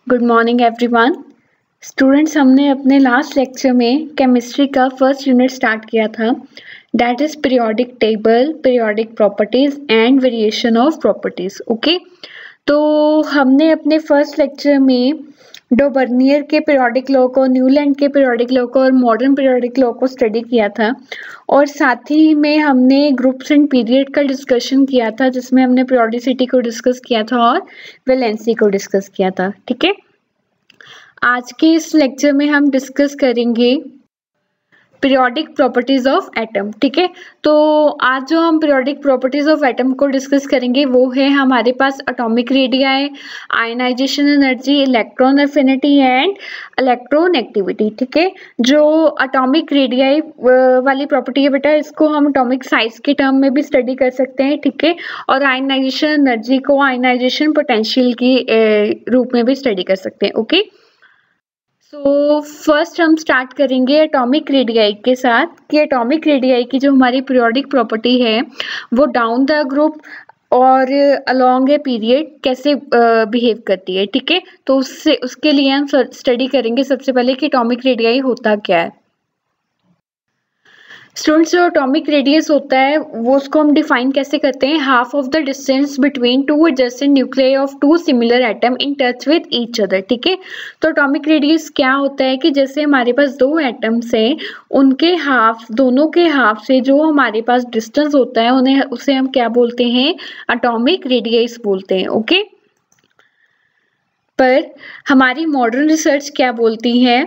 Good morning everyone. Students, हमने अपने last lecture में केमिस्ट्री का फर्स्ट यूनिट स्टार्ट किया था, that is periodic table, periodic properties and variation of properties. Okay, तो हमने अपने फर्स्ट लेक्चर में डोबर्नियर के पीरियोडिक लॉ को, न्यूलैंड के पीरियोडिक लॉ को और मॉडर्न पीरियोडिक लॉ को स्टडी किया था, और साथ ही में हमने ग्रुप्स एंड पीरियड का डिस्कशन किया था, जिसमें हमने पीरियोडिसिटी को डिस्कस किया था और वैलेंसी को डिस्कस किया था। ठीक है, आज के इस लेक्चर में हम डिस्कस करेंगे पीरियोडिक प्रॉपर्टीज ऑफ एटम। ठीक है, तो आज जो हम पीरियोडिक प्रॉपर्टीज ऑफ एटम को डिस्कस करेंगे वो है हमारे पास atomic radii, ionization energy, electron affinity and electron activity. ठीक है, जो एटॉमिक रेडियाई वाली प्रॉपर्टी है बेटा, इसको हम एटॉमिक साइज के टर्म में भी स्टडी कर सकते हैं। ठीक है, और आयनाइजेशन एनर्जी को आयनाइजेशन पोटेंशियल की रूप में भी स्टडी कर सकते हैं। ओके, सो फर्स्ट हम स्टार्ट करेंगे एटॉमिक रेडियाई के साथ कि एटॉमिक रेडियाई की जो हमारी पीरियोडिक प्रॉपर्टी है वो डाउन द ग्रुप और अलोंग ए पीरियड कैसे बिहेव करती है। ठीक है, तो उसके लिए हम स्टडी करेंगे सबसे पहले कि एटॉमिक रेडियाई होता क्या है। स्टूडेंट्स, जो एटॉमिक रेडियस होता है वो उसको हम डिफाइन कैसे करते हैं, half of the distance between two adjacent nuclei of two similar atom in touch with each other. ठीक है, तो एटॉमिक रेडियस क्या होता है कि जैसे हमारे पास दो एटम्स हैं, उनके हाफ, दोनों के हाफ से जो हमारे पास डिस्टेंस होता है उन्हें उसे हम क्या बोलते हैं, एटॉमिक रेडियस बोलते हैं। ओके, पर हमारी मॉडर्न रिसर्च क्या बोलती है,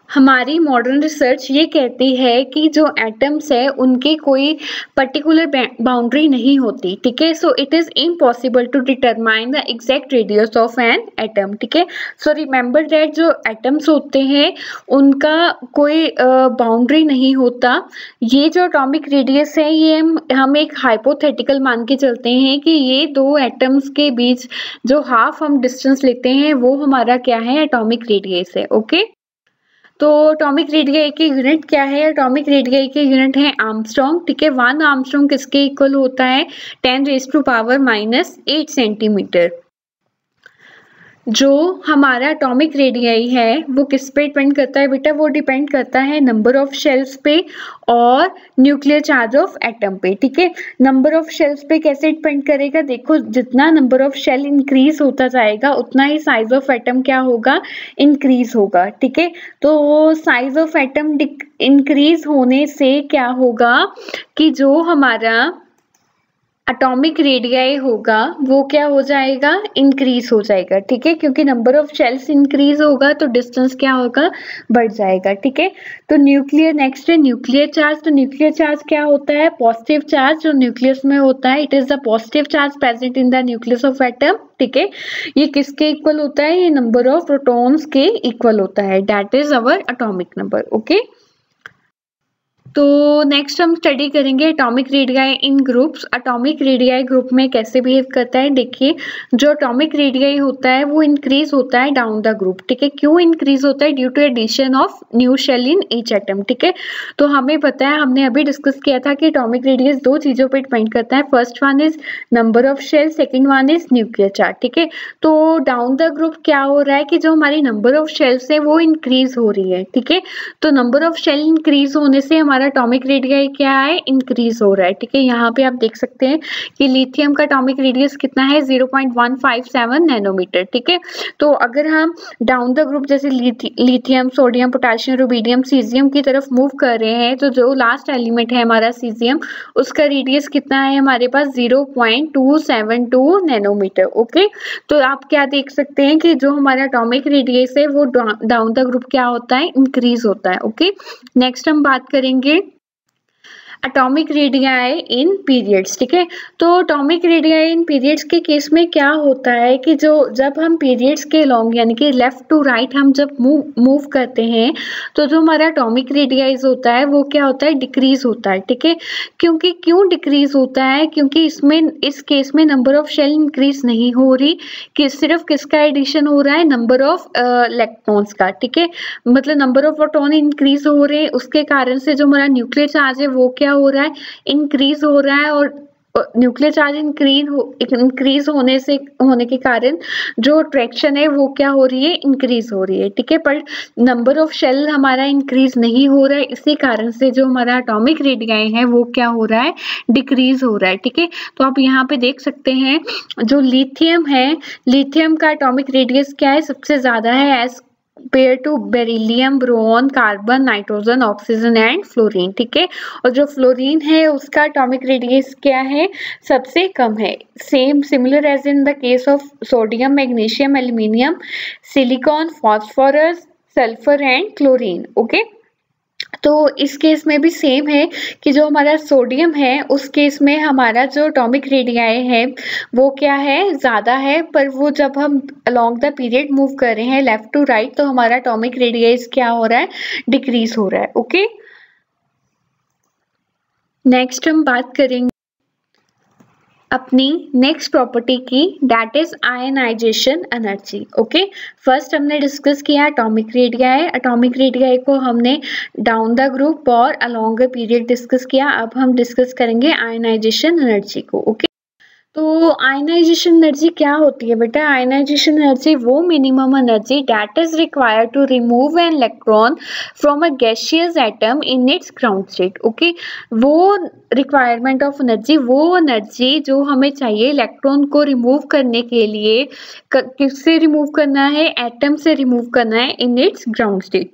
हमारी मॉडर्न रिसर्च ये कहती है कि जो एटम्स है उनके कोई पर्टिकुलर बाउंड्री नहीं होती। ठीक है, so it is impossible to determine the exact radius of an atom. ठीक है, सो रिमेंबर दैट जो एटम्स होते हैं उनका कोई बाउंड्री नहीं होता। ये जो एटॉमिक रेडियस है ये हम एक हाइपोथेटिकल मान के चलते हैं कि ये दो एटम्स के बीच जो हाफ हम डिस्टेंस लेते हैं वो हमारा क्या है, एटॉमिक रेडियस है। ओके, तो एटॉमिक रेडियाई की यूनिट क्या है, एटॉमिक रेडियाई की यूनिट है आर्मस्ट्रॉन्ग। ठीक है, 1 आर्मस्ट्रॉन्ग किसके इक्वल होता है, 10⁻⁻8 सेंटीमीटर। जो हमारा एटॉमिक रेडियाई है वो किस पे डिपेंड करता है बेटा, वो डिपेंड करता है नंबर ऑफ शेल्स पे और न्यूक्लियर चार्ज ऑफ एटम पे। ठीक है, नंबर ऑफ शेल्स पे कैसे डिपेंड करेगा, देखो जितना नंबर ऑफ शेल इंक्रीज होता जाएगा उतना ही साइज ऑफ एटम क्या होगा, इंक्रीज होगा। ठीक है, तो साइज ऑफ एटम इंक्रीज होने से क्या होगा कि जो हमारा एटॉमिक रेडियाई होगा वो क्या हो जाएगा, इंक्रीज हो जाएगा। ठीक है, क्योंकि नंबर ऑफ शेल्स इंक्रीज होगा तो डिस्टेंस क्या होगा, बढ़ जाएगा। ठीक है, तो न्यूक्लियर नेक्स्ट है न्यूक्लियर चार्ज। तो न्यूक्लियर चार्ज क्या होता है, पॉजिटिव चार्ज जो न्यूक्लियस में होता है, it is the positive charge present in the nucleus of atom. ठीक है, ये किसके इक्वल होता है, ये नंबर ऑफ प्रोटॉन्स के इक्वल होता है, that is our atomic number. Okay, तो नेक्स्ट हम स्टडी करेंगे एटॉमिक रेडियाई इन ग्रुप्स। एटॉमिक रेडियाई ग्रुप में कैसे बिहेव करता है, देखिए जो एटॉमिक रेडियाई होता है वो इंक्रीज होता है डाउन द ग्रुप। ठीक है, क्यों इंक्रीज होता है, due to addition of new shell in each atom. ठीक है, तो हमें पता है, हमने अभी डिस्कस किया था कि एटॉमिक रेडियस दो चीजों पे डिपेंड करता है, first one is number of shell, second one is nuclear charge. ठीक है, तो डाउन द ग्रुप क्या हो रहा है कि जो हमारी नंबर ऑफ शेल्स है वो इंक्रीज हो रही है। ठीक है, तो नंबर ऑफ शेल इंक्रीज होने से हमारा एटॉमिक रेडियाई क्या है, इंक्रीज हो रहा है। ठीक है, यहाँ पे आप देख सकते हैं कि लिथियम का एटॉमिक रेडियस कितना है, 0.157 नैनोमीटर। ठीक है, तो अगर हम डाउन द ग्रुप जैसे lithium, sodium, potassium, rubidium, caesium की तरफ मूव कर रहे हैं, तो जो लास्ट एलिमेंट है हमारा सीजियम, उसका रेडियस कितना है हमारे पास, 0.272 नैनोमीटर। ओके, तो आप क्या देख सकते हैं कि जो हमारा एटॉमिक रेडियस है वो डाउन द ग्रुप क्या होता है, इंक्रीज होता है। ओके, नेक्स्ट हम बात करेंगे एटॉमिक रेडियाई इन पीरियड्स। ठीक है, तो एटॉमिक रेडियाई इन पीरियड्स के केस में क्या होता है कि जो जब हम पीरियड्स के लॉन्ग यानी कि लेफ्ट टू राइट हम जब मूव करते हैं तो जो हमारा एटॉमिक रेडियाइज होता है वो क्या होता है, डिक्रीज होता है। ठीक है, क्योंकि क्यों डिक्रीज होता है, क्योंकि इसमें इस केस में नंबर ऑफ शेल इंक्रीज नहीं हो रही, कि सिर्फ किसका एडिशन हो रहा है, नंबर ऑफ इलेक्ट्रॉन्स का। ठीक है, मतलब नंबर ऑफ प्रोटॉन इंक्रीज हो रहे हैं, उसके कारण से जो हमारा न्यूक्लियर चार्ज है वो क्या हो रहा है, इंक्रीज हो रहा है, और न्यूक्लियर चार्ज इंक्रीज होने के कारण जो अट्रैक्शन है वो क्या हो रही है, इंक्रीज हो रही है, ठीक है। पर नंबर ऑफ शेल हमारा इंक्रीज नहीं हो रहा है, इसी कारण से जो हमारा एटॉमिक रेडियाई है वो क्या हो रहा है, डिक्रीज हो रहा है, ठीक है। तो आप यहाँ पे देख सकते हैं जो लिथियम है, लिथियम का एटॉमिक रेडियस क्या है, सबसे ज्यादा है as pair to beryllium, boron, carbon, nitrogen, oxygen and fluorine, ठीक है। और जो फ्लोरीन है उसका एटॉमिक रेडियस क्या है, सबसे कम है। Similar as in the case of sodium, magnesium, aluminium, silicon, phosphorus, sulphur and chlorine, okay. तो इस केस में भी सेम है कि जो हमारा सोडियम है उस केस में हमारा जो एटॉमिक रेडियाई है वो क्या है, ज़्यादा है, पर वो जब हम अलोंग द पीरियड मूव कर रहे हैं लेफ्ट टू राइट तो हमारा एटॉमिक रेडियाइज क्या हो रहा है, डिक्रीज हो रहा है, ओके। नेक्स्ट हम बात करेंगे अपनी नेक्स्ट प्रॉपर्टी की, that is ionisation energy, okay. First हमने डिस्कस किया एटॉमिक रेडियाई, एटॉमिक रेडियाई को हमने डाउन द ग्रुप और अलोंग द पीरियड डिस्कस किया। अब हम डिस्कस करेंगे आयनाइजेशन एनर्जी को, ओके। तो आयनाइजेशन एनर्जी क्या होती है बेटा, आयनाइजेशन एनर्जी वो minimum energy that is required to remove an electron from a gaseous atom in its ground state, okay. वो रिक्वायरमेंट ऑफ एनर्जी, वो एनर्जी जो हमें चाहिए इलेक्ट्रॉन को रिमूव करने के लिए, किससे रिमूव करना है, एटम से रिमूव करना है इन इट्स ग्राउंड स्टेट,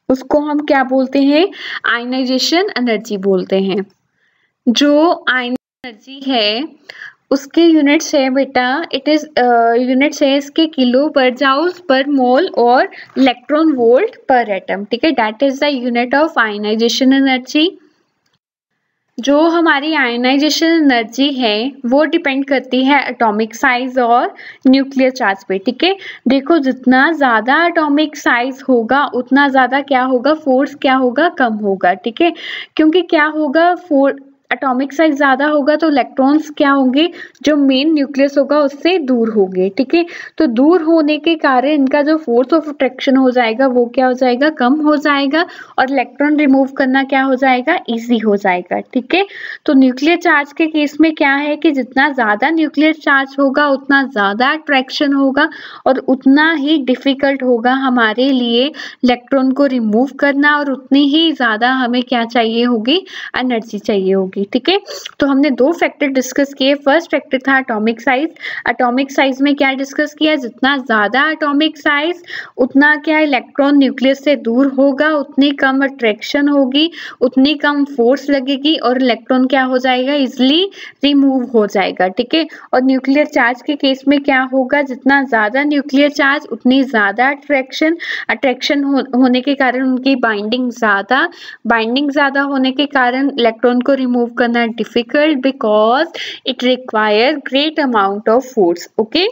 उसको हम क्या बोलते हैं, आयनाइजेशन एनर्जी बोलते हैं। जो आयन एनर्जी है उसके यूनिट्स है बेटा, इट इज यूनिट्स है इसके किलो पर जाउल्स पर मोल और इलेक्ट्रॉन वोल्ट पर एटम, ठीक है। That is the unit of ionisation energy. जो हमारी आयनाइजेशन एनर्जी है वो डिपेंड करती है एटॉमिक साइज और न्यूक्लियर चार्ज पे, ठीक है। देखो जितना ज़्यादा एटॉमिक साइज होगा उतना ज़्यादा क्या होगा, फोर्स क्या होगा, कम होगा, ठीक है। क्योंकि क्या होगा, एटॉमिक साइज ज़्यादा होगा तो इलेक्ट्रॉन्स क्या होंगे, जो मेन न्यूक्लियस होगा उससे दूर होंगे, ठीक है। तो दूर होने के कारण इनका जो फोर्स ऑफ अट्रैक्शन हो जाएगा वो क्या हो जाएगा, कम हो जाएगा, और इलेक्ट्रॉन रिमूव करना क्या हो जाएगा, इजी हो जाएगा, ठीक है। तो न्यूक्लियर चार्ज के केस में क्या है कि जितना ज़्यादा न्यूक्लियर चार्ज होगा उतना ज़्यादा अट्रैक्शन होगा और उतना ही डिफिकल्ट होगा हमारे लिए इलेक्ट्रॉन को रिमूव करना, और उतनी ही ज़्यादा हमें क्या चाहिए होगी, एनर्जी चाहिए होगी, ठीक है। तो हमने दो फैक्टर डिस्कस किए। फर्स्ट फैक्टर था एटॉमिक साइज। एटॉमिक साइज में क्या डिस्कस किया, जितना ज्यादा एटॉमिक साइज उतना क्या इलेक्ट्रॉन न्यूक्लियस से दूर होगा, उतनी कम अट्रैक्शन होगी, उतनी कम फोर्स लगेगी और इलेक्ट्रॉन क्या हो जाएगा, इजिली रिमूव हो जाएगा, ठीक है। और न्यूक्लियर चार्ज के केस में क्या होगा, जितना ज्यादा न्यूक्लियर चार्ज उतनी ज्यादा अट्रैक्शन होने के कारण उनकी बाइंडिंग ज्यादा होने के कारण इलेक्ट्रॉन को रिमूव करना difficult because it require great amount of force, okay.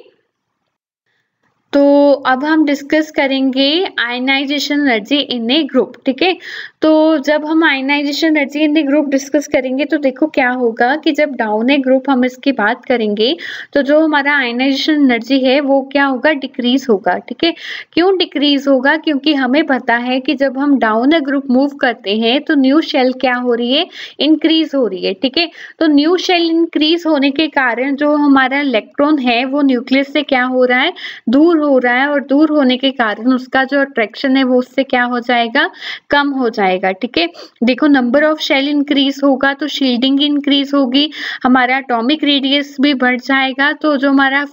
तो अब हम डिस्कस करेंगे ionisation energy in a group, ठीक है। तो जब हम ionisation energy in a group discuss करेंगे तो देखो क्या होगा कि जब डाउन ए ग्रुप हम इसकी बात करेंगे तो जो हमारा आयनाइजेशन एनर्जी है वो क्या होगा, डिक्रीज होगा, ठीक है। क्यों डिक्रीज होगा, क्योंकि हमें पता है कि जब हम डाउन ए ग्रुप मूव करते हैं तो न्यू शेल क्या हो रही है, इंक्रीज हो रही है, ठीक है। तो न्यू शेल इंक्रीज होने के कारण जो हमारा इलेक्ट्रॉन है वो न्यूक्लियस से क्या हो रहा है, दूर हो रहा है, और दूर होने के कारण उसका जो अट्रैक्शन है वो उससे क्या हो जाएगा, कम हो जाएगा, ठीक है। देखो नंबर ऑफ शेल इंक्रीज होगा तो शील्डिंग इंक्रीज होगी, हमारा एटॉमिक रेडियस भी बढ़ जाएगा, तो जो हमारा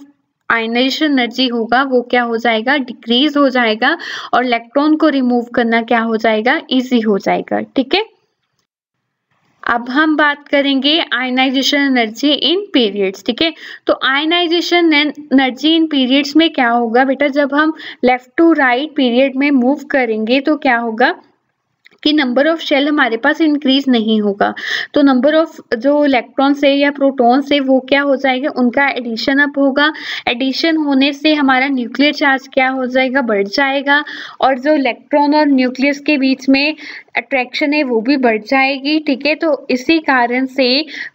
आयनाइजेशन एनर्जी होगा वो क्या हो जाएगा, डिक्रीज हो जाएगा, और इलेक्ट्रॉन को रिमूव करना क्या हो जाएगा, इजी हो जाएगा, ठीक है। अब हम बात करेंगे आयनाइजेशन एनर्जी इन पीरियड्स, ठीक है। तो आयनाइजेशन एनर्जी इन पीरियड्स में क्या होगा बेटा, जब हम लेफ्ट टू राइट पीरियड में मूव करेंगे तो क्या होगा कि नंबर ऑफ शेल हमारे पास इंक्रीज नहीं होगा, तो नंबर ऑफ जो इलेक्ट्रॉन से या प्रोटॉन से वो क्या हो जाएगा, उनका एडिशन अप होगा, एडिशन होने से हमारा न्यूक्लियर चार्ज क्या हो जाएगा, बढ़ जाएगा, और जो इलेक्ट्रॉन और न्यूक्लियस के बीच में अट्रैक्शन है वो भी बढ़ जाएगी, ठीक है। तो इसी कारण से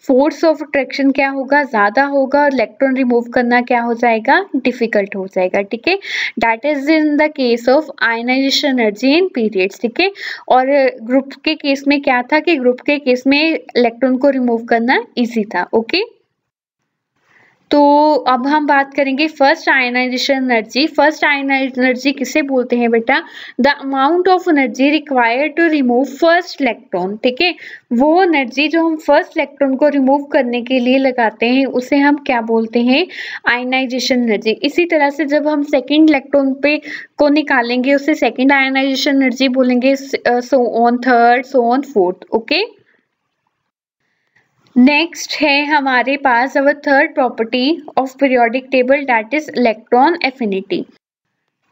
फोर्स ऑफ अट्रैक्शन क्या होगा, ज़्यादा होगा और इलेक्ट्रॉन रिमूव करना क्या हो जाएगा, डिफिकल्ट हो जाएगा, ठीक है। That is in the case of ionisation energy in periods, ठीक है। और ग्रुप के केस में क्या था कि ग्रुप के केस में इलेक्ट्रॉन को रिमूव करना ईजी था, ओके। तो अब हम बात करेंगे first ionisation energy. First ionisation energy किसे बोलते हैं बेटा, the amount of energy required to remove first electron, ठीक है। वो एनर्जी जो हम फर्स्ट इलेक्ट्रॉन को रिमूव करने के लिए लगाते हैं उसे हम क्या बोलते हैं, आयनाइजेशन एनर्जी। इसी तरह से जब हम सेकेंड इलेक्ट्रॉन पे को निकालेंगे उसे सेकेंड आयनाइजेशन एनर्जी बोलेंगे, so on third, so on fourth, okay. Next है हमारे पास our third property of periodic table, that is electron affinity.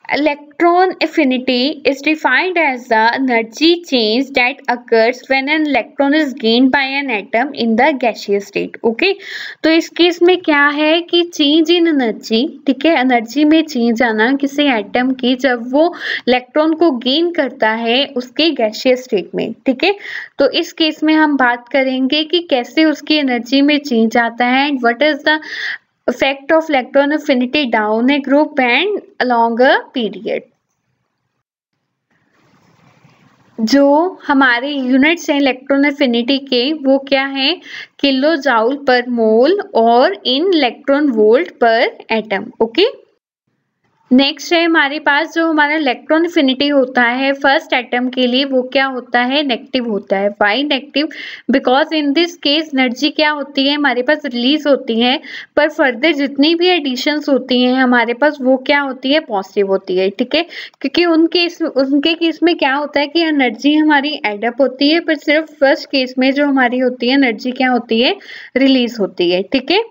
Electron affinity is defined as the energy change that occurs when an electron is gained by an atom in the gaseous state, okay। तो इस case में क्या है कि change in energy, ठीक है, energy में change आना किसी एटम की जब वो इलेक्ट्रॉन को गेन करता है उसके गैसियस स्टेट में, ठीक है। तो इस केस में हम बात करेंगे कि कैसे उसकी एनर्जी में चेंज आता है and what is the effect of electron affinity down a group and along a period। जो हमारे यूनिट्स हैं इलेक्ट्रॉन एफिनिटी के वो क्या है, किलो जाउल पर मोल और इन इलेक्ट्रॉन वोल्ट पर एटम, ओके। नेक्स्ट है हमारे पास जो हमारा इलेक्ट्रॉन एफिनिटी होता है फर्स्ट एटम के लिए वो क्या होता है, नेगेटिव होता है। Why negative, because in this case energy क्या होती है हमारे पास रिलीज होती है, पर फर्दर जितनी भी एडिशंस होती हैं हमारे पास वो क्या होती है, पॉजिटिव होती है, ठीक है। क्योंकि उनके केस में क्या होता है कि एनर्जी हमारी एडअप होती है, पर सिर्फ फर्स्ट केस में जो हमारी होती है एनर्जी क्या होती है, रिलीज होती है, ठीक है।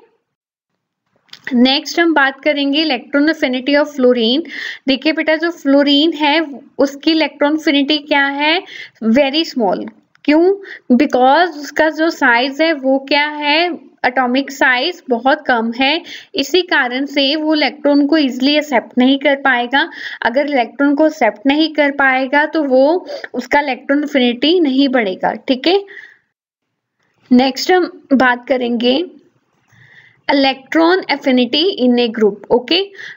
नेक्स्ट हम बात करेंगे इलेक्ट्रॉन एफिनिटी ऑफ फ्लोरीन। देखिए बेटा जो फ्लोरीन है उसकी इलेक्ट्रॉन एफिनिटी क्या है, वेरी स्मॉल। क्यों, बिकॉज उसका जो साइज है वो क्या है, एटॉमिक साइज बहुत कम है, इसी कारण से वो इलेक्ट्रॉन को इजीली एक्सेप्ट नहीं कर पाएगा। अगर इलेक्ट्रॉन को एक्सेप्ट नहीं कर पाएगा तो वो उसका इलेक्ट्रॉन एफिनिटी नहीं बढ़ेगा, ठीक है। नेक्स्ट हम बात करेंगे electron affinity in a group, okay.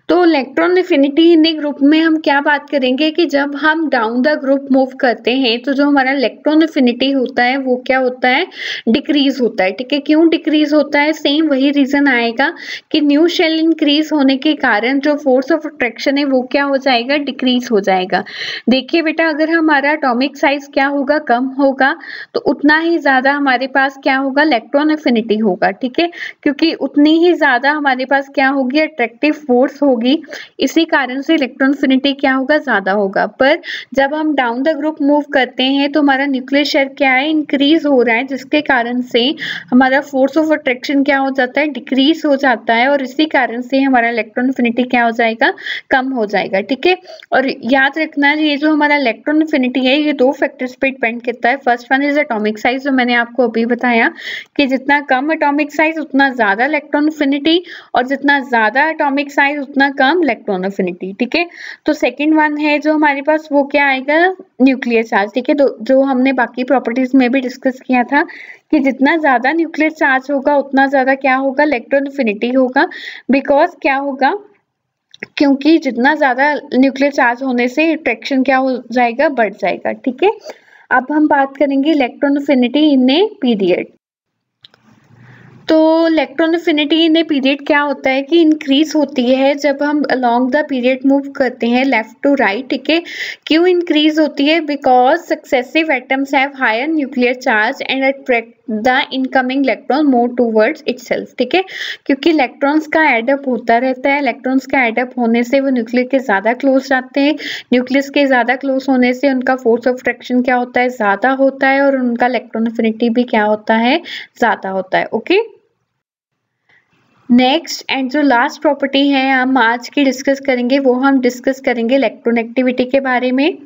तो electron affinity in a group में हम क्या बात करेंगे कि जब हम डाउन द ग्रुप मूव करते हैं तो जो हमारा इलेक्ट्रॉन एफिनिटी होता है वो क्या होता है, डिक्रीज होता है, ठीक है। क्यों डिक्रीज होता है, सेम वही रीजन आएगा कि न्यू शेल इंक्रीज होने के कारण जो फोर्स ऑफ अट्रैक्शन है वो क्या हो जाएगा, डिक्रीज हो जाएगा। देखिए बेटा अगर हमारा एटॉमिक साइज क्या होगा, कम होगा, तो उतना ही ज्यादा हमारे पास क्या होगा, इलेक्ट्रॉन एफिनिटी होगा, ठीक है। क्योंकि उतनी ही ज्यादा हमारे पास क्या होगी, अट्रैक्टिव फोर्स होगी, इसी कारण से इलेक्ट्रॉन एफिनिटी क्या होगा, ज्यादा होगा। पर जब हम डाउन द ग्रुप मूव करते हैं तो हमारा न्यूक्लियर शेल क्या है, इंक्रीज हो रहा है, जिसके कारण से हमारा फोर्स ऑफ अट्रैक्शन क्या हो जाता है, डिक्रीज हो जाता है, और इसी कारण से हमारा इलेक्ट्रॉन एफिनिटी क्या हो जाएगा, कम हो जाएगा, ठीक है। और याद रखना ये जो हमारा इलेक्ट्रॉन एफिनिटी है ये दो फैक्टर्स पे डिपेंड करता है। First one is atomic size, जो मैंने आपको अभी बताया कि जितना कम एटॉमिक साइज उतना ज्यादा इलेक्ट्रॉन एफिनिटी, और जितना ज्यादा एटॉमिक साइज उतना कम इलेक्ट्रॉन एफिनिटी, ठीक है। तो सेकंड वन है जो हमारे पास वो क्या आएगा, न्यूक्लियर चार्ज, ठीक है। तो जो हमने बाकी प्रॉपर्टीज में भी डिस्कस किया था कि जितना ज्यादा न्यूक्लियर चार्ज होगा उतना ज्यादा क्या होगा, इलेक्ट्रॉन एफिनिटी होगा। बिकॉज क्या होगा, क्योंकि जितना ज्यादा न्यूक्लियर चार्ज होने से अट्रैक्शन क्या हो जाएगा, बढ़ जाएगा, ठीक है। अब हम बात करेंगे electron affinity in a period. तो electron affinity in a period क्या होता है कि इंक्रीज होती है जब हम अलोंग द पीरियड मूव करते हैं लेफ्ट टू राइट, ठीक है। क्यों इंक्रीज होती है, because successive atoms have higher nuclear charge and attract the incoming electron more towards itself, ठीक है। क्योंकि इलेक्ट्रॉन्स का एडअप होता रहता है, इलेक्ट्रॉन्स का एडअप होने से वो न्यूक्लियर के ज्यादा क्लोज जाते हैं, न्यूक्लियस के ज्यादा क्लोज होने से उनका फोर्स ऑफ अट्रैक्शन क्या होता है, ज्यादा होता है, और उनका इलेक्ट्रॉन एफिनिटी भी क्या होता है, ज्यादा होता है, ओके। नेक्स्ट एंड जो लास्ट प्रॉपर्टी है हम आज की डिस्कस करेंगे वो हम डिस्कस करेंगे इलेक्ट्रोनेगेटिविटी के बारे में।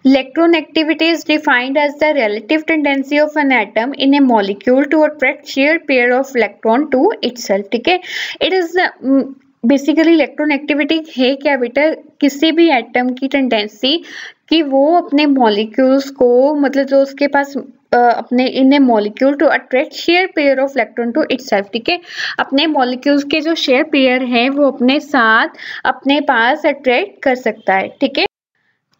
Electronegativity is defined as the relative tendency of an atom in a molecule to attract shared pair of electron to itself, ठीक है। It is बेसिकली इलेक्ट्रोनेगेटिविटी है क्या बेटा, किसी भी एटम की टेंडेंसी कि वो अपने मॉलिक्यूल्स को, मतलब जो उसके पास अपने in a molecule to attract share pair of electron to itself, ठीक है, अपने मॉलिक्यूल्स के जो शेयर पेयर हैं वो अपने साथ अपने पास अट्रैक्ट कर सकता है, ठीक है।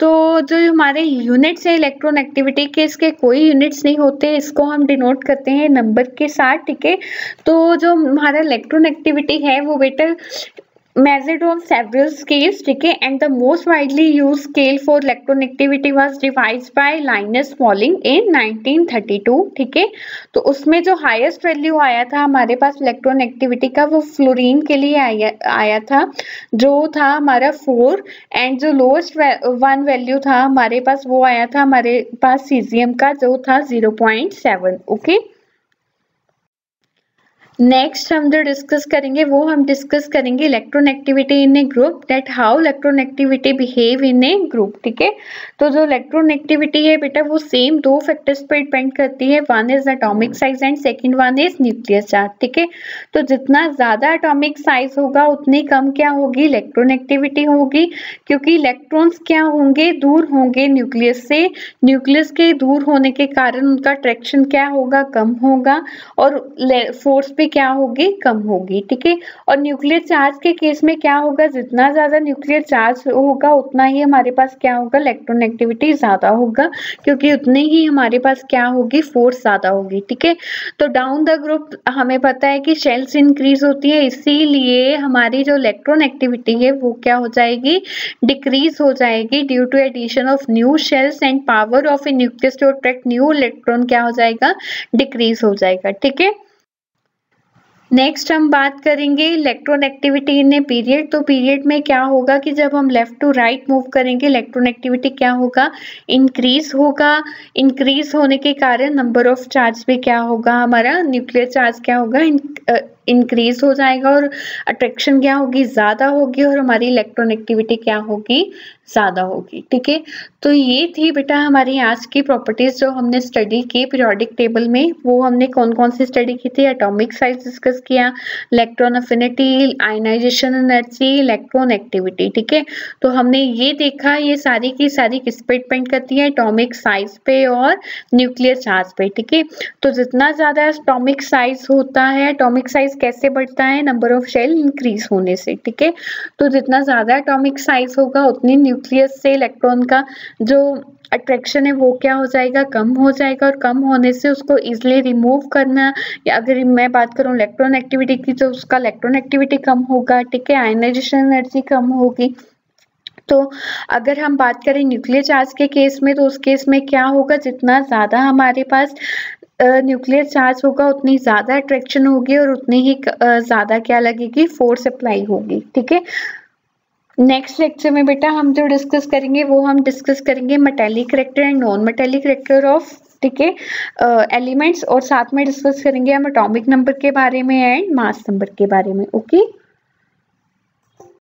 तो जो हमारे यूनिट्स है इलेक्ट्रॉन एक्टिविटी के, इसके कोई यूनिट्स नहीं होते, इसको हम डिनोट करते हैं नंबर के साथ, ठीक है। तो जो हमारा इलेक्ट्रॉन एक्टिविटी है वो बेटा measured on several scales, ठीक है, and the most widely used scale for electron activity was devised by Linus Pauling in 1932, ठीक है। तो उसमें जो हाईएस्ट वैल्यू आया था हमारे पास इलेक्ट्रॉन एक्टिविटी का वो फ्लोरीन के लिए आया था, जो था हमारा 4, एंड जो लोएस्ट वन वैल्यू था हमारे पास वो आया था हमारे पास सीजियम का, जो था 0.7, ओके। नेक्स्ट हम जो डिस्कस करेंगे वो हम डिस्कस करेंगे electron activity in a group, that how electron activity behave in a group, ठीक है। तो जो इलेक्ट्रॉन एक्टिविटी है बेटा वो सेम दो फैक्टर्स पर डिपेंड करती है, one is atomic size and second one is nuclear charge, ठीक है। तो जितना ज्यादा एटॉमिक साइज होगा उतनी कम क्या होगी, इलेक्ट्रॉन एक्टिविटी होगी, क्योंकि इलेक्ट्रॉन्स क्या होंगे, दूर होंगे न्यूक्लियस से, न्यूक्लियस के दूर होने के कारण उनका अट्रैक्शन क्या होगा, कम होगा, और फोर्स क्या होगी, कम होगी, ठीक है। और न्यूक्लियर चार्ज के केस में क्या होगा, जितना ज्यादा न्यूक्लियर चार्ज होगा उतना ही हमारे पास क्या होगा, इलेक्ट्रॉन एक्टिविटी ज्यादा होगा, क्योंकि उतने ही हमारे पास क्या होगी, फोर्स ज्यादा होगी, ठीक है। तो डाउन द ग्रुप हमें पता है कि शेल्स इंक्रीज होती है, इसीलिए हमारी जो इलेक्ट्रॉन एक्टिविटी है वो क्या हो जाएगी, डिक्रीज हो जाएगी, due to addition of new shells and power of a nucleus to attract new electron क्या हो जाएगा, डिक्रीज हो जाएगा, ठीक है। नेक्स्ट हम बात करेंगे electron activity in a period. तो पीरियड में क्या होगा कि जब हम लेफ्ट टू राइट मूव करेंगे इलेक्ट्रॉन एक्टिविटी क्या होगा, इंक्रीज होगा, इंक्रीज होने के कारण नंबर ऑफ चार्ज भी क्या होगा, हमारा न्यूक्लियर चार्ज क्या होगा, इंक्रीज हो जाएगा, और अट्रैक्शन क्या होगी, ज़्यादा होगी, और हमारी इलेक्ट्रॉन एक्टिविटी क्या होगी, ज़्यादा होगी, ठीक है। तो ये थी बेटा हमारी आज की प्रॉपर्टीज जो हमने स्टडी की पीरियोडिक टेबल में। वो हमने कौन कौन सी स्टडी की थी, एटॉमिक साइज डिस्कस किया, electron affinity, ionisation energy, electron activity, ठीक है। तो हमने ये देखा ये सारी की सारी किस पे डिपेंड करती है, एटॉमिक साइज पे और न्यूक्लियर चार्ज पे, ठीक है। तो जितना ज़्यादा एटॉमिक साइज होता है, एटॉमिक साइज कैसे बढ़ता है, नंबर ऑफ शेल इंक्रीज होने से, ठीक है। तो जितना ज़्यादा एटॉमिक साइज होगा उतनी न्यूक्लियस से इलेक्ट्रॉन का जो अट्रैक्शन है वो क्या हो जाएगा, कम हो जाएगा, और कम होने से उसको इजीली रिमूव करना, या अगर मैं बात करूं इलेक्ट्रॉन एक्टिविटी की तो उसका इलेक्ट्रॉन एक्टिविटी कम होगा, ठीक है, आयनाइजेशन एनर्जी कम होगी। तो अगर हम बात करें न्यूक्लियर चार्ज के केस में, तो उस केस में क्या होगा, जितना ज़्यादा हमारे पास न्यूक्लियर चार्ज होगा उतनी ज़्यादा अट्रैक्शन होगी, और उतनी ही ज़्यादा क्या लगेगी, फोर्स अप्लाई होगी, ठीक है। नेक्स्ट लेक्चर में बेटा हम जो डिस्कस करेंगे वो हम डिस्कस करेंगे metallic character and non metallic character of, ठीक है, एलिमेंट्स, और साथ में डिस्कस करेंगे हम एटॉमिक नंबर के बारे में एंड मास नंबर के बारे में, ओके।